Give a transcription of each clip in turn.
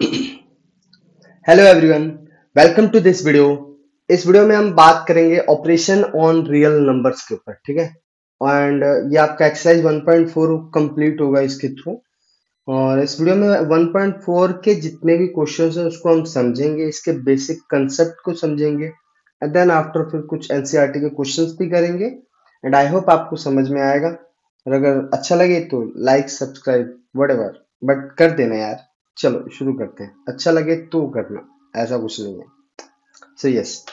Hello everyone, welcome to this video. इस video में हम बात करेंगे ऑपरेशन ऑन रियल नंबर्स के ऊपर, ठीक है। एंड ये आपका एक्सरसाइज 1.4 कंप्लीट होगा इसके थ्रू। और इस वीडियो में 1.4 के जितने भी क्वेश्चंस हैं उसको हम समझेंगे, इसके बेसिक कंसेप्ट को समझेंगे एंड देन आफ्टर फिर कुछ एनसीईआरटी के क्वेश्चंस भी करेंगे। एंड आई होप आपको समझ में आएगा, और अगर अच्छा लगे तो लाइक सब्सक्राइब व्हाटएवर, बट कर देना यार। चलो शुरू करते हैं, अच्छा लगे तो करना, ऐसा कुछ नहीं है। So yes,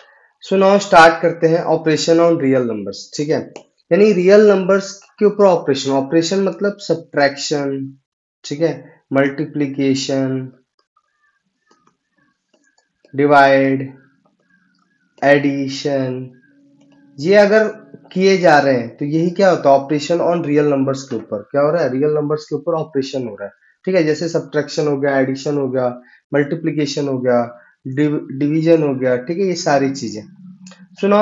so now start करते हैं ऑपरेशन ऑन रियल नंबर्स, ठीक है। यानी रियल नंबर्स के ऊपर ऑपरेशन, ऑपरेशन मतलब सब्ट्रैक्शन, ठीक है, मल्टीप्लिकेशन, डिवाइड, एडिशन, ये अगर किए जा रहे हैं तो यही क्या होता है, ऑपरेशन ऑन रियल नंबर्स के ऊपर क्या हो रहा है, रियल नंबर्स के ऊपर ऑपरेशन हो रहा है, ठीक है। जैसे सब्ट्रैक्शन हो गया, एडिशन हो गया, मल्टीप्लिकेशन हो गया, डिवीजन हो गया, ठीक है, ये सारी चीजें। सुनो,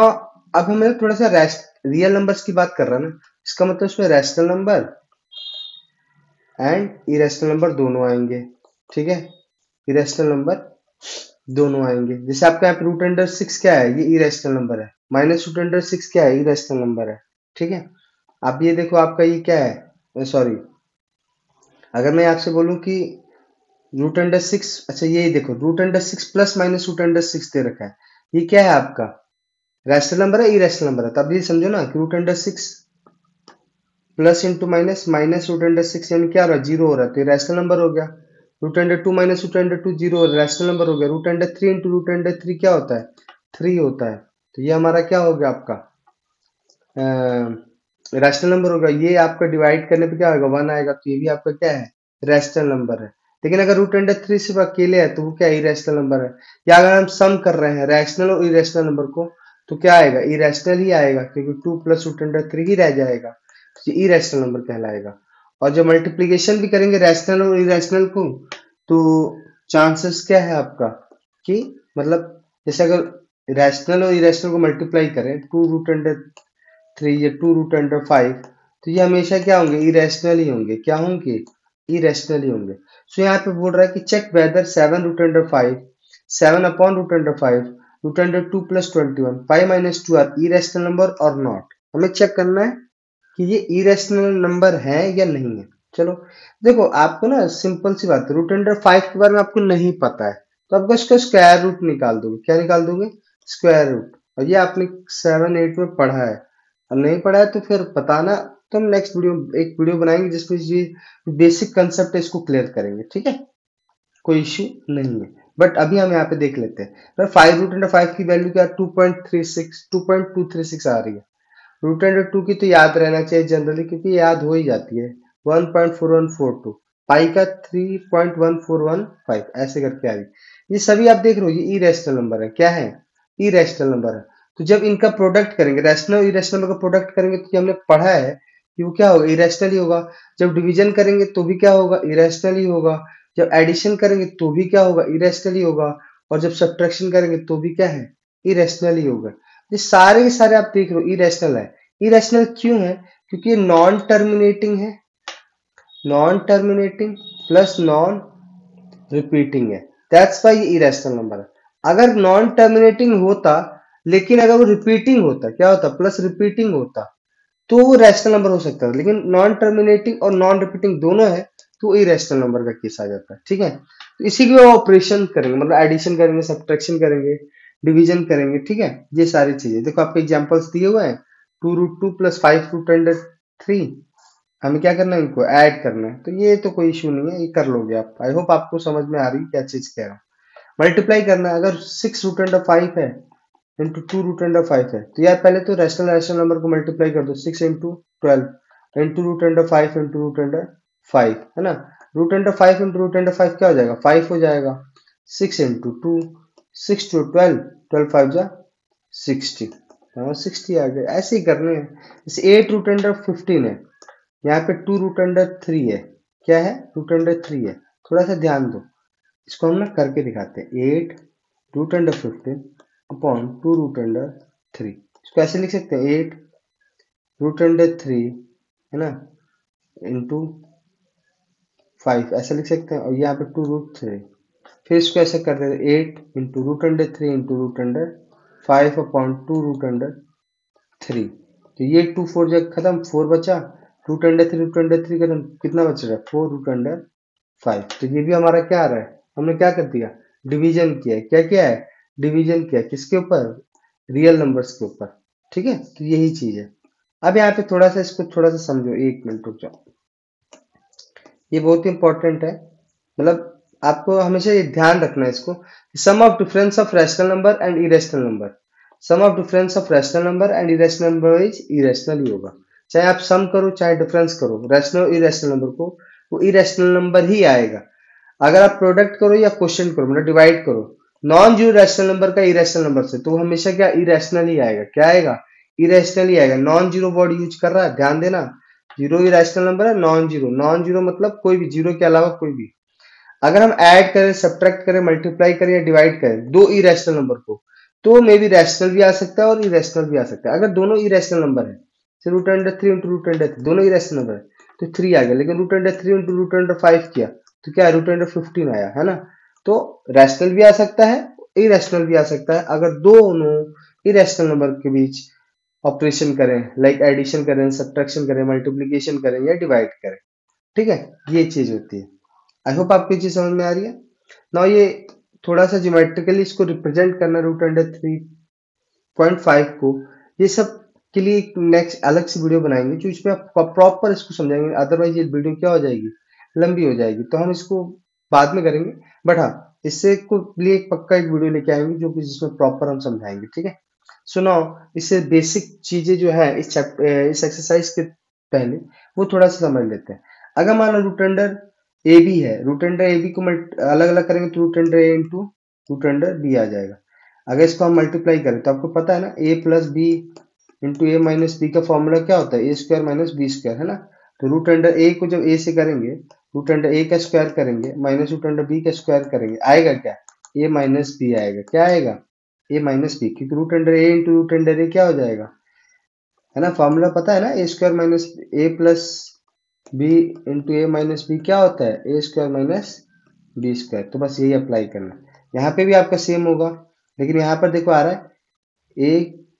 अब हमें थोड़ा सा रेस्ट, रियल नंबर्स की बात कर रहा है ना, इसका मतलब इसमें rational number and irrational number दोनों आएंगे, ठीक है। इरेशनल नंबर दोनों आएंगे। जैसे आपका यहाँ पे रूट अंडर 6 क्या है, ये इरेशनल नंबर है। माइनस रूट अंडर 6 क्या है, इरेशनल नंबर है, ठीक है। अब ये देखो आपका ये क्या है, सॉरी, अगर मैं आपसे बोलूं कि रूट अंडर 6, अच्छा ये देखो root under 6 plus minus root under 6 दे रखा है, ये क्या है आपका, रैशनल नंबर है, इरेशनल नंबर है। तब ये समझो ना कि root under 6 plus into minus, minus root under 6 यानी क्या हो रहा है, जीरो हो रहा है, तो ये रैशनल नंबर हो गया। Root under 2 minus root under 2 zero, rational number हो गया। Root under 3 into root under 3 क्या होता है, 3 होता है। तो ये हमारा क्या हो गया आपका, रैशनल नंबर होगा। ये आपका डिवाइड करने पे क्या होगा, 1 आएगा, तो ये भी आपका क्या है, रैशनल नंबर है। लेकिन अगर रूट अंडर 3 सिर्फ अकेले है तो वो क्या इरेशनल नंबर है। या अगर हम सम कर रहे हैं रैशनल और इरेशनल नंबर को, तो क्या आएगा, इरेशनल ही आएगा, क्योंकि 2 प्लस रूट अंडर 3 ही रह जाएगा, तो ये इरेशनल नंबर कहलाएगा। और जब मल्टीप्लीकेशन भी करेंगे रैशनल और इरेशनल को, तो चांसेस क्या है आपका कि, मतलब जैसे अगर रैशनल और इरेशनल को मल्टीप्लाई करें, 2 रूट अंडर 3 या 2 रूट अंडर 5, तो ये हमेशा क्या होंगे, इरेशनल ही होंगे। क्या होंगे, इरेशनल ही होंगे। सो यहाँ पे बोल रहा है कि check whether 7 root under 5, 7 upon root under 5, root under 2 plus 21, 5 - 2 are irrational number और नॉट। हमें चेक करना है कि ये इरेशनल नंबर है या नहीं है। चलो देखो, आपको ना सिंपल सी बात है, रूट अंडर 5 के बारे में आपको नहीं पता है, तो आपको इसका स्क्वायर रूट निकाल दोगे। क्या निकाल दोगे, स्क्वायर रूट। और ये आपने 7 8 में पढ़ा है, और नहीं पढ़ा है तो फिर बताना, तो हम नेक्स्ट वीडियो, एक वीडियो बनाएंगे जिसमें ये बेसिक कंसेप्ट है, इसको क्लियर करेंगे, ठीक है। कोई इश्यू नहीं है, बट अभी हम यहाँ पे देख लेते हैं। 5 रूट अंडर 5 की वैल्यू क्या, 2.36 आ रही है। रूट अंडर 2 की तो याद रहना चाहिए जनरली, क्योंकि याद हो ही जाती है, 1.4142, पाई का 3.1415, ऐसे करके आ रही। ये सभी आप देख रहे हो, ये इरेशनल नंबर है। क्या है, इरेशनल नंबर है। तो जब इनका प्रोडक्ट करेंगे, रैशनल और इरेशनल का प्रोडक्ट करेंगे, तो ये हमने पढ़ा है कि वो क्या होगा, इरेशनल ही होगा। जब डिवीजन करेंगे तो भी क्या होगा, इरेशनल ही होगा। जब एडिशन करेंगे तो भी क्या होगा, इरेशनल ही होगा। और जब सब्ट्रैक्शन करेंगे तो भी क्या है, इरेशनल ही होगा। ये सारे के सारे आप देख रहे हो इरेशनल है। इरेशनल क्यों है, क्योंकि ये नॉन टर्मिनेटिंग है, non terminating plus non repeating है, दैट्स वाई ये इरेशनल नंबर है। अगर नॉन टर्मिनेटिंग होता, लेकिन अगर वो रिपीटिंग होता, क्या होता, प्लस रिपीटिंग होता, तो वो रैशनल नंबर हो सकता है। लेकिन नॉन टर्मिनेटिंग और नॉन रिपीटिंग दोनों है, तो इरेशनल नंबर का केस आ जाता है, ठीक है। तो इसी के ऑपरेशन करेंगे, मतलब एडिशन करेंगे, सब्ट्रैक्शन करेंगे, डिवीजन करेंगे, ठीक है। ये सारी चीजें देखो, आपको एग्जांपल्स दिए हुए हैं, 2 रूट 2 प्लस 5 रूट अंडर 3, हमें क्या करना है, इनको ऐड करना है। तो ये तो कोई इशू नहीं है, ये कर लोगे आप। आई होप आपको समझ में आ रही है क्या चीज कह रहा हूँ। मल्टीप्लाई करना है, अगर 6 रूट अंडर 5 है इंटू 2 रूट अंडर 5 है, तो यार पहले तो रैशनल रैशनल नंबर को मल्टीप्लाई कर दो, 6 into 12 into root under 5 into root under 5, है ना। Root under 5 into root under 5 क्या हो जाएगा, 5 हो जाएगा। 6 इंटू 2, 6 2 12, 12 5 जा 60, हाँ 60 आ गए। ऐसे ही करने हैं। जैसे 8 रूट अंडर 15 है, यहाँ पे 2 रूट अंडर 3 है, क्या है, रूट अंडर 3 है। थोड़ा सा ध्यान दो, इसको हम ना करके दिखाते हैं। 8 root under 15 upon 2 root under 3, इसको ऐसे लिख सकते हैं, 8 रूट अंडर 3, है ना, इंटू 5, ऐसे लिख सकते हैं। और यहाँ पे 2 रूट 3, फिर इसको ऐसे कर देते 8 into root under 3 into root under 5/2 root under 3। तो ये 2 4 जगह खत्म, 4 बचा, रूट अंडर 3 खत्म, कितना बच रहा है 4 रूट अंडर 5। तो ये भी हमारा क्या आ रहा है, हमने क्या कर दिया, डिवीजन किया है। क्या किया है, डिवीजन किया है। किसके ऊपर, रियल नंबर्स के ऊपर। ठीक है, तो यही चीज है। अब यहाँ पे थोड़ा सा इसको थोड़ा सा समझो, 1 मिनट रुक जाओ। ये बहुत इंपॉर्टेंट है, मतलब आपको हमेशा ये ध्यान रखना है इसको। Sum of difference of rational number and irrational number, sum of difference of rational number and irrational number is irrational ही होगा। चाहे आप सम करो चाहे डिफरेंस करो, रैशनल इरेशनल नंबर को, वो इरेशनल नंबर ही आएगा। अगर आप प्रोडक्ट करो या क्वेश्चन करो, मतलब डिवाइड करो नॉन जीरो रैशनल नंबर का इरेशनल नंबर से, तो वो हमेशा क्या इरेशनल ही आएगा। क्या आएगा, इरेशनल ही आएगा। नॉन जीरो वर्ड यूज कर रहा है, ध्यान देना। जीरो इरेशनल नंबर है, नॉन जीरो, नॉन जीरो मतलब कोई भी, जीरो के अलावा कोई भी। अगर हम ऐड करें, सब्ट्रैक्ट करें, मल्टीप्लाई करें या डिवाइड करें दो इरेशनल नंबर को, तो मे बी रैशनल भी आ सकता है और इरेशनल भी आ सकता है। अगर दोनों इरेशनल नंबर है, root under 3 into root under 3 दोनों इरेशनल नंबर है, तो 3 आ गया। लेकिन root under 3 into root under 5 किया तो क्या, रूट अंडर 15 आया, है ना। तो रैशनल भी आ सकता है, इरेशनल भी आ सकता है, अगर दोनों इरेशनल नंबर के बीच ऑपरेशन करें, लाइक एडिशन करें, सब्ट्रैक्शन करें, मल्टीप्लीकेशन करें या डिवाइड करें। ठीक है, ये चीज होती है। आई होप आपको ये चीज समझ में आ रही है। नाउ ये थोड़ा सा ज्योमेट्रिकली इसको रिप्रेजेंट करना, रूट अंडर 3.5 को, ये सब के लिए एक नेक्स्ट अलग से वीडियो बनाएंगे जो इसमें आप प्रॉपर इसको समझाएंगे। अदरवाइज ये वीडियो क्या हो जाएगी, लंबी हो जाएगी। तो हम इसको बाद में करेंगे, बट हाँ इससे को लिए एक पक्का एक वीडियो लेके आएंगे जो कि जिसमें प्रॉपर हम समझाएंगे। ठीक है, सुनो, इससे बेसिक चीजें जो है इस इस एक्सरसाइज के पहले वो थोड़ा सा समझ लेते हैं। अगर मान लो रूट अंडर ए बी है, रूट अंडर ए बी को अलग अलग करेंगे तो root under a into root under B आ जाएगा। अगर इसको हम मल्टीप्लाई करें तो आपको पता है ना, ए plus B into A minus B का फॉर्मूला क्या होता है, ए स्क्वायर माइनस बी स्क्वायर, है ना। तो रूट अंडर ए को जब ए से करेंगे, रूट अंडर ए का स्क्वायर करेंगे माइनस रूट अंडर बी का स्क्वायर करेंगे, आएगा क्या, ए माइनस बी आएगा। क्या आएगा, ए माइनस बी, क्योंकि root under a into root under ए क्या हो जाएगा, है ना। फॉर्मूला पता है ना, ए square minus A plus B into A minus B क्या होता है, ए स्क्वायर माइनस बी स्क्वायर। तो बस यही अप्लाई करना, यहाँ पे भी आपका सेम होगा। लेकिन यहाँ पर देखो आ रहा है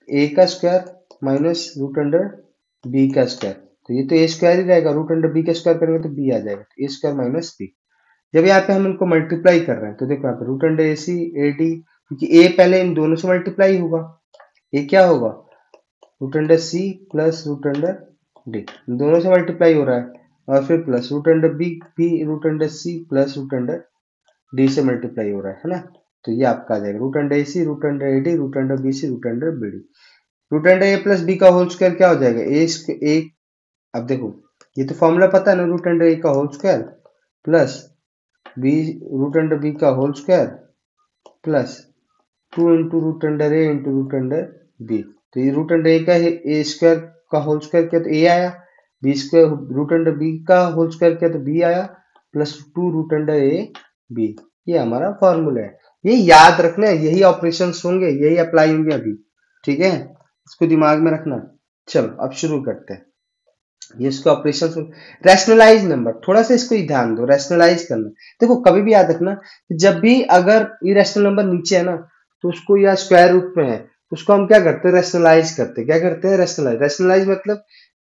ए का square minus root under B का स्क्वायर, तो ये तो ए स्क्वायर ही रहेगा। रूट अंडर बी का स्क्वायर करेंगे तो बी आ जाएगा, ए स्क्वायर माइनस बी। जब यहाँ पे हम इनको मल्टीप्लाई कर रहे हैं तो देखो यहाँ पे root under A C A D, क्योंकि ए पहले इन दोनों से मल्टीप्लाई होगा, ये क्या होगा, root under C plus root under D, दोनों से मल्टीप्लाई हो रहा है। और फिर प्लस रूट अंडर बी भी root under C plus root under D से मल्टीप्लाई हो रहा है ना। तो ये आपका आ जाएगा root under A C root under A D root under B C root under B D. Root under A plus B का होल स्क्वायर क्या हो जाएगा, ए। अब देखो ये तो फॉर्मूला पता है ना, रूट अंडर ए का whole square plus b root under B का whole square plus 2 into root under a into root under b. तो ये रूट अंडर ए का ए स्क्वायर का होल स्क्वायर किया तो ए आया, b square root under B का whole square किया तो बी आया, plus 2 root under a b. ये हमारा फॉर्मूला है, ये याद रखना है, यही ऑपरेशन होंगे, यही अप्लाई होंगे अभी। ठीक है, इसको दिमाग में रखना। चलो अब शुरू करते हैं, ये इसके ऑपरेशन। रैशनलाइज नंबर, थोड़ा सा इसको ही ध्यान दो, रैशनलाइज करना। देखो कभी भी याद रखना, जब भी अगर इरेशनल नंबर नीचे है ना, तो उसको या स्क्वायर रूट में है तो उसको हम क्या करते हैं, रैशनलाइज करते हैं। क्या करते हैं, रैशनलाइज। रैशनलाइज मतलब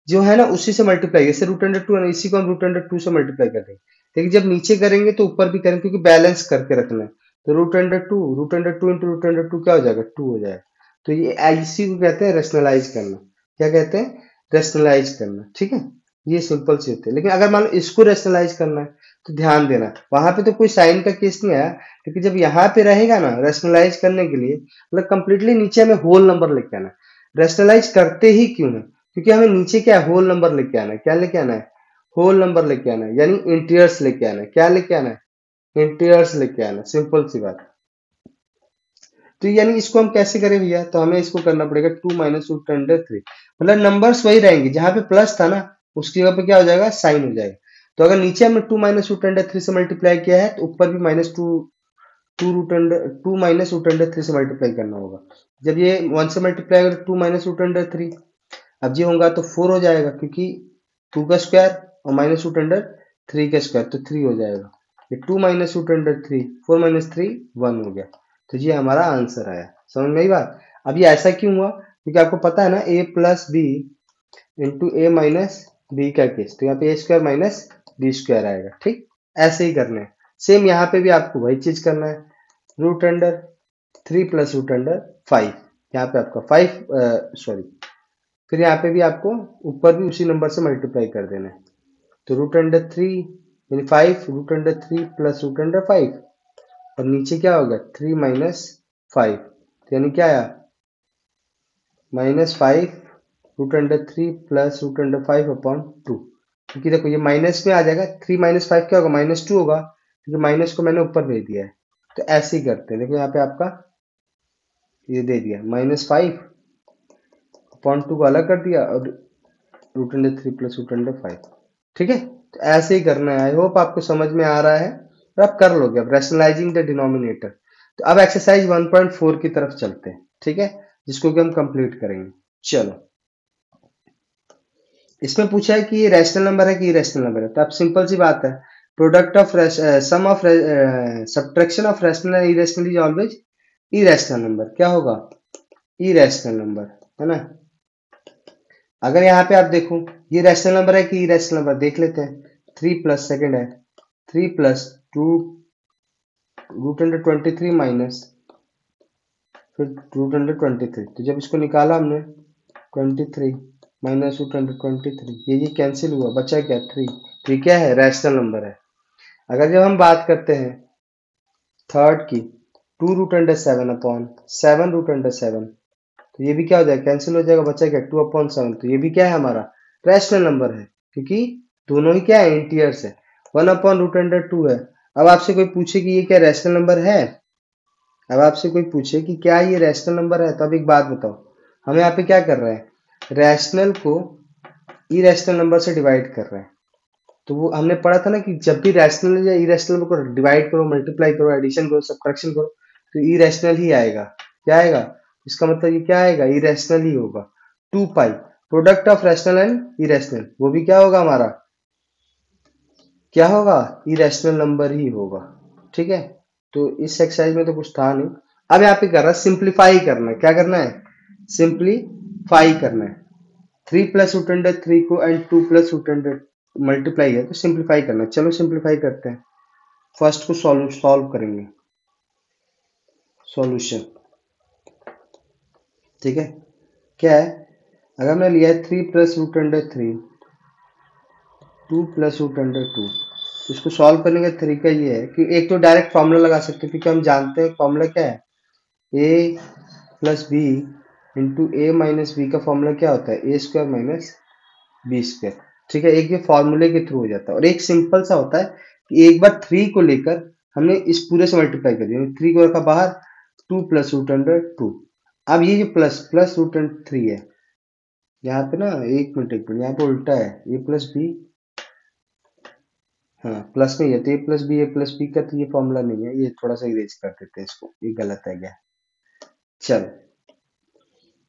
जो है ना उसी से मल्टीप्लाई, जैसे रूट अंडर 2 है ना, इसी को हम रूट अंडर 2 से मल्टीप्लाई कर देंगे। लेकिन जब नीचे करेंगे तो ऊपर भी करेंगे, क्योंकि बैलेंस करके रखना है। तो root under two into root under 2 क्या हो जाएगा, 2 हो जाएगा। तो ये इसी को कहते हैं रैशनलाइज करना। क्या कहते हैं, रैशनलाइज करना। ठीक है, ये सिंपल से होते हैं। लेकिन अगर मान लो इसको रैशनलाइज करना है तो ध्यान देना, वहां पे तो कोई साइन का केस नहीं आया, लेकिन जब यहाँ पे रहेगा ना रैशनलाइज करने के लिए, मतलब कंप्लीटली नीचे हमें होल नंबर लेके आना। रैशनलाइज करते ही क्यों है, क्योंकि हमें नीचे क्या है, होल नंबर लेके आना है। क्या लेके आना है, होल नंबर लेके आना है, यानी इंटीजर्स लेके आना है। क्या लेके आना है, इंटीजर्स लेके आना है। सिंपल सी बात। तो यानी इसको हम कैसे करें भैया, तो हमें इसको करना पड़ेगा 2 माइनस रूट अंडर 3, मतलब नंबर्स वही रहेंगे, जहां पे प्लस था ना उसकी जगह पे क्या हो जाएगा, साइन हो जाएगा। तो अगर नीचे हमने 2 माइनस रूट अंडर 3 से मल्टीप्लाई किया है तो ऊपर भी minus two minus root under 3 से मल्टीप्लाई करना होगा। जब ये 1 से मल्टीप्लाई करें 2 माइनस रूट अंडर 3, अब ये होगा तो 4 हो जाएगा, क्योंकि 2 का स्क्वायर और माइनस रूट अंडर 3 का स्क्वायर, तो 3 हो जाएगा। ये 2 माइनस रूट अंडर 3, 4 माइनस 3 1 हो गया। तो ये हमारा आंसर आया। समझ में आई बात? अब ये ऐसा क्यों हुआ? क्योंकि आपको पता है ना a plus B into A minus B का केस, तो यहाँ पे A square minus B square आएगा। ठीक, ऐसे ही करना है। सेम यहाँ पे भी आपको वही चीज करना है। Root under 3 plus root under 5, यहाँ पे आपका 5 सॉरी, फिर यहाँ पे भी आपको ऊपर भी उसी नंबर से मल्टीप्लाई कर देना है। तो रूट अंडर 3 यानी 5 root under 3 plus root under 5, और नीचे क्या होगा 3 माइनस 5, तो यानी क्या आया -5 root under 3 plus root under 5 upon 2। क्योंकि देखो ये माइनस में आ जाएगा, 3 माइनस 5 क्या होगा -2 होगा, क्योंकि माइनस को मैंने ऊपर दे दिया है। तो ऐसे ही करते हैं। देखो यहाँ पे आपका ये दे दिया -5 अपॉन 2 को अलग कर दिया, और root under 3 plus root under 5। ठीक है, तो ऐसे ही करना है। आई होप आपको समझ में आ रहा है और आप कर लोगे। अब रैशनलाइजिंग द डिनोमिनेटर, तो अब एक्सरसाइज 1.4 की तरफ चलते हैं। ठीक है, जिसको कि हम कंप्लीट करेंगे। चलो, इसमें पूछा है कि ये रैशनल नंबर है कि इरेशनल नंबर है। तो अब सिंपल सी बात है, product of sum of subtraction of rational and irrational is always irrational number. क्या होगा? इरेशनल नंबर, है ना। अगर यहाँ पे आप देखो ये रैशनल नंबर है कि इरेशनल नंबर, देख लेते हैं। 3 प्लस सेकेंड है 3 प्लस 2 रूट अंडर 23 माइनस फिर रूट अंडर 23, तो जब इसको निकाला हमने 23 माइनस रूट अंडर 23, ये कैंसिल हुआ, बचा क्या 3। तो ये क्या है? रैशनल नंबर है। अगर जब हम बात करते हैं थर्ड की, 2 root under 7 upon 7 root under 7, तो ये भी क्या हो जाएगा? कैंसिल हो जाएगा, बचा क्या 2 अपॉन 7। तो ये भी क्या है? हमारा रैशनल नंबर है, क्योंकि दोनों ही क्या है? इंटीजर्स है। 1 अपॉन रूट अंडर 2 है। अब आपसे कोई पूछे कि ये क्या रैशनल नंबर है, अब आपसे कोई पूछे कि क्या ये रैशनल नंबर है, तो अब एक बात बताओ, हम यहाँ पे क्या कर रहे हैं? रैशनल को इरेशनल नंबर से डिवाइड कर रहे हैं। तो वो हमने पढ़ा था ना कि जब भी रैशनल या इरेशनल को डिवाइड करो, मल्टीप्लाई करो, एडिशन करो, सब्ट्रैक्शन करो, तो इरेशनल ही आएगा। क्या आएगा? इसका मतलब ये क्या आएगा? इरेशनल ही होगा। 2 pi product of rational and irrational, वो भी क्या होगा हमारा? क्या होगा? इरेशनल नंबर ही होगा। ठीक है, तो इस एक्सरसाइज में तो कुछ था नहीं। अब यहाँ पे कर रहा है सिंप्लीफाई करना है। क्या करना है? सिंप्लीफाई करना है। 3 प्लस रूट अंडर 3 को and 2 plus root under multiply है, तो सिंप्लीफाई करना है। चलो सिंप्लीफाई करते हैं। फर्स्ट को सॉल्व करेंगे, सॉल्यूशन। ठीक है, क्या है? अगर मैं लिया है 3 plus root under 3 2 plus root under 2, तो इसको सॉल्व करने का तरीका ये है कि एक तो डायरेक्ट फॉर्मूला लगा सकते हैं, क्योंकि हम जानते हैं फॉर्मूला क्या है, ए plus B into A minus B का फॉर्मूला क्या होता है? ए स्क्वायर माइनस बी स्क्वायर। ठीक है, एक ये फॉर्मूले के थ्रू हो जाता है, और एक सिंपल सा होता है कि एक बार 3 को लेकर हमने इस पूरे से मल्टीप्लाई कर दिया, 3 को रखा बाहर, 2 प्लस रूट अंडर 2। अब ये जो प्लस प्लस रूट अंडर 3 है, यहाँ पे ना एक मिनट यहाँ पे उल्टा है, ए प्लस बी, हाँ प्लस में ही है, तो ए प्लस बी का तो ये फॉर्मूला नहीं है, ये थोड़ा सा इरेज कर देते हैं इसको, ये गलत है क्या। चलो,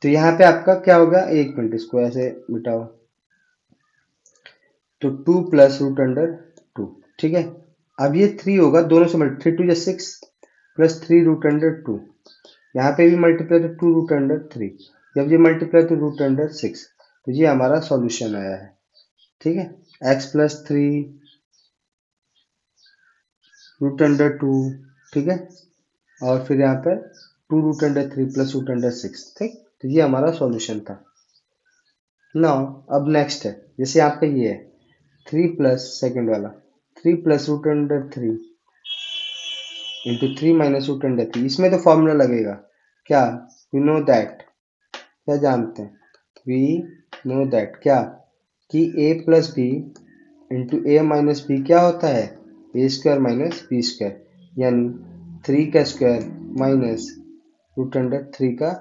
तो यहाँ पे आपका क्या होगा, एक मिनट इसको ऐसे मिटाओ, तो 2 प्लस रूट अंडर 2। ठीक है, अब ये 3 होगा, दोनों से मल्टीप्लाई, 3 2 6 प्लस 3 रूट अंडर 2, यहाँ पे भी मल्टीप्लाई तो 2 रूट अंडर 3, जब ये मल्टीप्लाई तो रूट अंडर 6, तो ये हमारा सॉल्यूशन आया है। ठीक है, x प्लस 3 रूट अंडर 2, ठीक है, और फिर यहाँ पर 2 root under 3 plus root under 6। ठीक, तो ये हमारा सॉल्यूशन था। नाउ अब नेक्स्ट है, जैसे आपका ये है 3 प्लस सेकेंड वाला 3 plus root under 3 into 3 minus root under 3, इसमें तो फॉर्मूला लगेगा क्या? यू नो दैट, क्या जानते हैं? वी नो दैट क्या, कि a plus B into A minus B क्या होता है? ए स्क्वायर माइनस बी स्क्वायर, यानी 3 का स्क्वायर माइनस रूट अंडर 3 का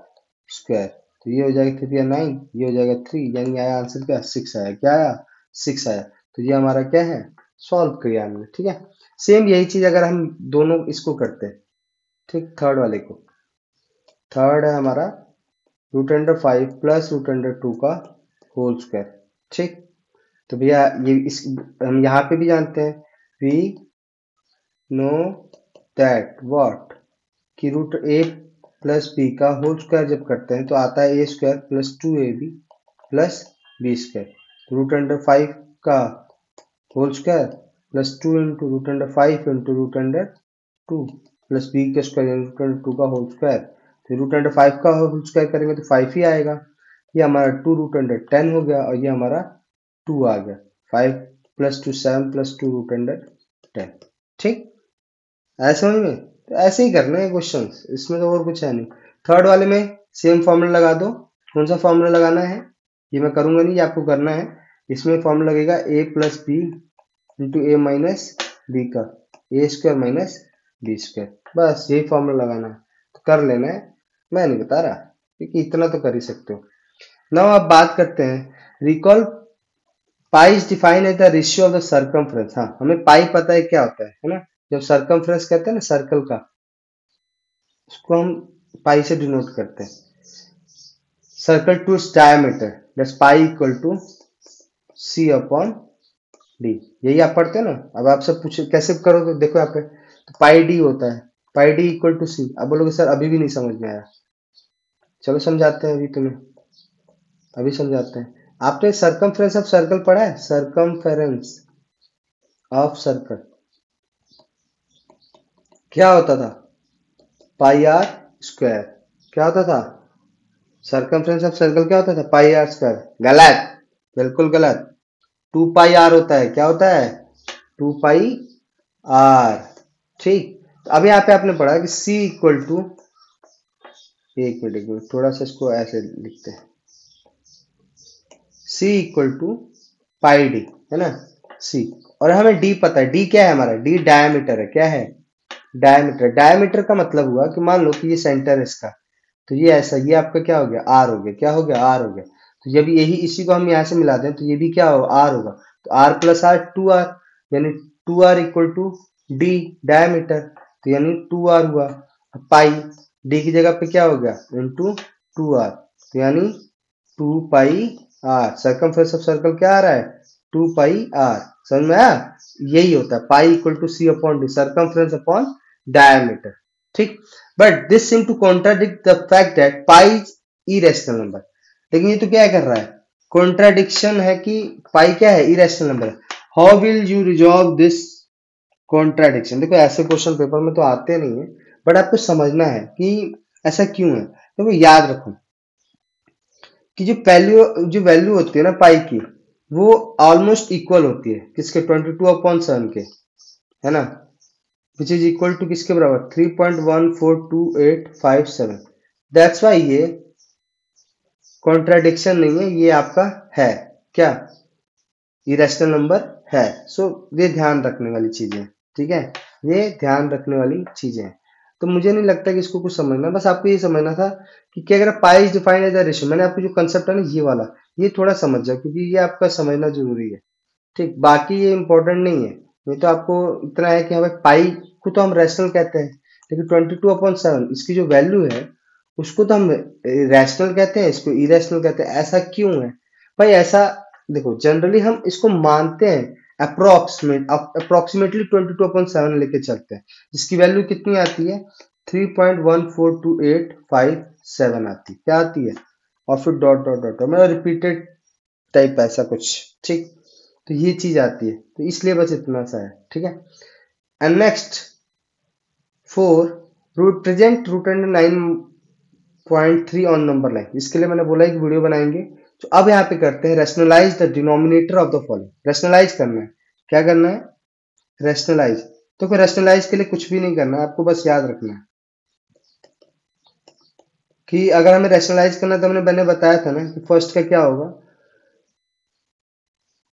स्क्वायर, तो ये हो जाएगा 3 या 9, ये हो जाएगा 3, यानी आया आंसर क्या? 6 आया। क्या आया? 6 आया। तो ये हमारा क्या है? सॉल्व किया हमने। ठीक है, सेम यही चीज अगर हम दोनों इसको करते हैं, ठीक, थर्ड वाले को, थर्ड है हमारा root under 5 plus root under 2 का होल स्क्वायर। ठीक, तो भैया ये इस हम यहाँ पे भी जानते हैं वी नो दैट व्हाट कि रूट ए प्लस बी का होल स्क्वायर जब करते हैं तो आता है ए square plus 2ab plus b square. Root under 5 का whole square plus 2 into root under 5 into root under 2 plus B का स्क्वायर रूट अंडर 2 का होल स्क्वायर। तो रूट अंडर 5 का होल स्क्वायर करेंगे तो 5 ही आएगा। ये हमारा 2 रूट अंडर 10 हो गया और ये हमारा 2 आ गया। 5 प्लस 2 7 प्लस 2 रूट अंडर 10। ठीक, ऐसे समझ में? तो ऐसे ही करना है क्वेश्चन, इसमें तो और कुछ है नहीं। थर्ड वाले में सेम फॉर्मूला लगा दो। कौन सा फॉर्मूला लगाना है ये मैं करूंगा नहीं, ये आपको करना है। इसमें फॉर्मूला लगेगा ए plus B into A minus B का a square minus B square, बस यही फॉर्मूला लगाना है। तो कर लेना है, मैं नहीं बता रहा क्योंकि इतना तो कर ही सकते हो। नाउ आप बात करते हैं recall pi is defined as the ratio of the circumference. हाँ, हमें पाई पता है क्या होता है ना। जब सर्कमफ्रेंस कहते हैं ना सर्कल का, उसको हम पाई से डिनोट करते हैं। Circle to its diameter that's pi equal to C upon D. यही आप पढ़ते हैं ना। अब आपसे पूछे कैसे करोगे, देखो यहाँ पे तो पाई डी होता है, पाई डी इक्वल टू सी। अब बोलोगे सर अभी भी नहीं समझ में आया, चलो समझाते हैं अभी तुम्हें, अभी समझाते हैं। आपने सर्कमफ्रेंस ऑफ सर्कल पढ़ा है? सर्कमफेरेंस ऑफ सर्कल क्या होता था? पाई आर स्क्वायर। क्या होता था? सर्कमफ्रेंस ऑफ सर्कल क्या होता था? पाई आर स्क्वायर। गलत, बिल्कुल गलत। 2 पाई आर होता है। क्या होता है? 2 पाई आर। ठीक, तो अब यहाँ पे आपने पढ़ा कि C इक्वल टू, एक मिनट थोड़ा सा इसको ऐसे लिखते हैं, C equal to pi D, है ना। C, और हमें D पता है। D क्या है हमारा? D डायमीटर है। क्या है? डायमीटर। डायमीटर का मतलब हुआ कि मान लो कि ये सेंटर है इसका, तो ये ऐसा, ये आपका क्या हो गया? आर हो गया। क्या हो गया? आर हो गया। तो जब यही इसी को हम यहाँ से मिला दें तो ये भी क्या होगा? आर होगा। तो आर प्लस आर 2 आर, यानी 2 R equal to D diameter, तो यानी 2 आर हुआ। पाई डी की जगह पे क्या हो गया? इंटू 2 आर, तो यानी 2 पाई आर। सर्कमफ्रेंस ऑफ सर्कल क्या आ रहा है? 2 पाई आर। समझ में आया? यही होता है pi equal to C upon d, circumference upon diameter. ठीक, but this seem to contradict the fact that pi is irrational number. लेकिन ये तो क्या कर रहा है? कॉन्ट्राडिक्शन है कि पाई क्या है? इरेशनल नंबर है। How will you resolve this contradiction? देखो ऐसे क्वेश्चन पेपर में तो आते नहीं है, बट आपको समझना है कि ऐसा क्यों है। देखो याद रखो कि जो वैल्यू होती है ना पाई की, वो ऑलमोस्ट इक्वल होती है किसके? 22/7 के, है ना। विच इज इक्वल टू किसके बराबर? 3.142857। दैट्स वाई ये कॉन्ट्राडिक्शन नहीं है, ये आपका है क्या? इरेशनल नंबर है। सो ये ध्यान रखने वाली चीजें, ठीक है, ये ध्यान रखने वाली चीजें हैं। तो मुझे नहीं लगता कि इसको कुछ समझना, बस आपको ये समझना था कि क्या अगर pi is defined as a ratio, मैंने आपको जो कंसेप्ट है ना ये वाला, ये थोड़ा समझ जाओ क्योंकि ये आपका समझना जरूरी है। ठीक, बाकी ये इंपॉर्टेंट नहीं है। नहीं तो आपको इतना है कि हमें पाई को तो हम रैशनल कहते हैं, लेकिन 22/7 इसकी जो वैल्यू है उसको तो हम रैशनल कहते हैं, इसको इरेशनल कहते हैं। ऐसा क्यों है भाई? ऐसा देखो, जनरली हम इसको मानते हैं अप्रोक्सीमेटली 22/7 लेके चलते हैं, जिसकी वैल्यू कितनी आती है? 3.142857 आती है। क्या आती है? और फिर डॉट डॉट डॉट मतलब रिपीटेड टाइप ऐसा कुछ। ठीक, तो ये चीज आती है, तो इसलिए बस इतना सा है। ठीक है, and next 4, root present root under 9.3 on number line. इसके लिए मैंने बोला एक वीडियो बनाएंगे। तो अब यहाँ पे करते हैं rationalise the denominator of the following. Rationalise करना है। क्या करना है? रेशनलाइज। तो फिर रेशनलाइज के लिए कुछ भी नहीं करना है, आपको बस याद रखना है कि अगर हमें रेशनलाइज करना, तो मैंने बताया था ना कि फर्स्ट का क्या होगा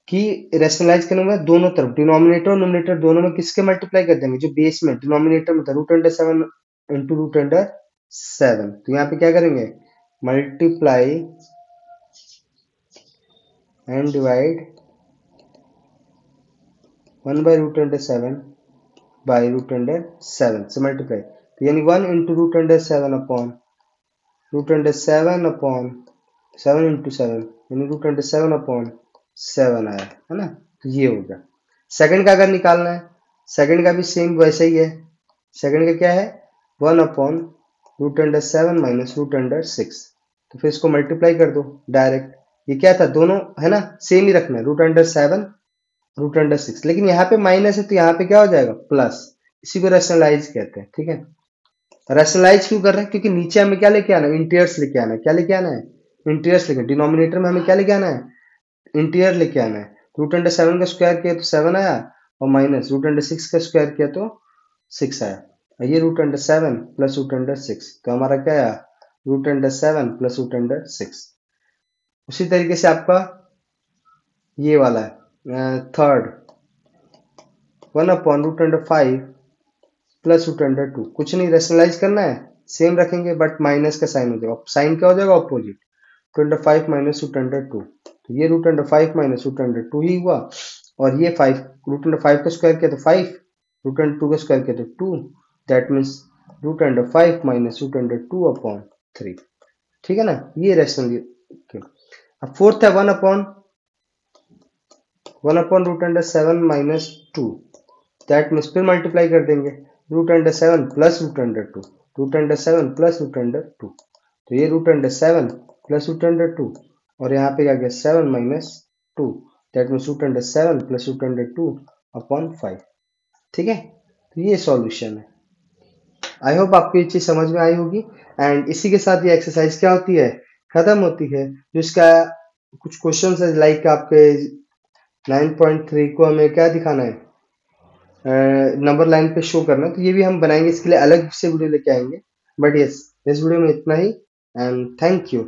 कि रेशनलाइज करने में दोनों तरफ डिनोमिनेटर और नोमिनेटर दोनों में किसके मल्टीप्लाई कर देंगे? जो बेस में डिनोमिनेटर में था root under 7 into root under 7, तो यहाँ पे क्या करेंगे? Multiply and divide 1 by root under 7 by root under 7 से मल्टीप्लाई, तो यानी 1 into root under 7 upon root under 7 upon 7 into 7, यानी रूट अंडर 7 अपॉन 7 आया, है ना। तो ये हो गया। सेकंड का अगर निकालना है सेकंड का भी सेम वैसा ही है। सेकंड का क्या है, 1/√7 माइनस √6। तो फिर इसको मल्टीप्लाई कर दो डायरेक्ट। ये क्या था, दोनों है ना सेम ही रखना है, √7 √6। लेकिन यहाँ पे माइनस है तो यहाँ पे क्या हो जाएगा, प्लस। इसी को रैशनलाइज कहते हैं, ठीक है। रैशनलाइज क्यों कर रहे हैं, क्योंकि नीचे हमें क्या लेके आना है, इंटीरियर्स लेके आना है। क्या लेके आना है, इंटीरियर्स लेके। डिनोमिनेटर में हमें क्या लेके आना है, इंटीरियर लेके आना है। √7 का स्क्वायर किया तो 7 आया, और माइनस √6 का स्क्वायर किया तो 6 आया। और ये √7 प्लस √6, तो हमारा क्या आया, √7 प्लस √6। उसी तरीके से आपका ये वाला है थर्ड, 1/√5 प्लस √2। कुछ नहीं, रेशनलाइज करना है, सेम रखेंगे बट माइनस का साइन हो जाएगा। साइन क्या हो जाएगा, ऑपोजिट। √5 माइनस √2, तो ये √5 माइनस √2 ही हुआ। और ये 5, √5 का स्क्वायर किया तो 5, √2 का स्क्वायर किया तो 2, दैट मीन्स √5 माइनस √2/3। ठीक है ना, ये रेशनल। अब फोर्थ है 1/√7 माइनस 2, दैट मीन्स फिर मल्टीप्लाई कर देंगे, √7 प्लस √2, √7 प्लस √2। तो ये √7 प्लस √2, और यहाँ पे क्या गया 7 माइनस 2, दैट मीन्स √7 प्लस √2/5। ठीक है, तो ये सॉल्यूशन है। आई होप आपको ये चीज समझ में आई होगी। एंड इसी के साथ ये एक्सरसाइज क्या होती है, खत्म होती है। जो इसका कुछ क्वेश्चन है, लाइक आपके 9.3 को हमें क्या दिखाना है, नंबर लाइन पे शो करना है, तो ये भी हम बनाएंगे। इसके लिए अलग से वीडियो लेके आएंगे। बट यस, इस वीडियो में इतना ही, एंड थैंक यू।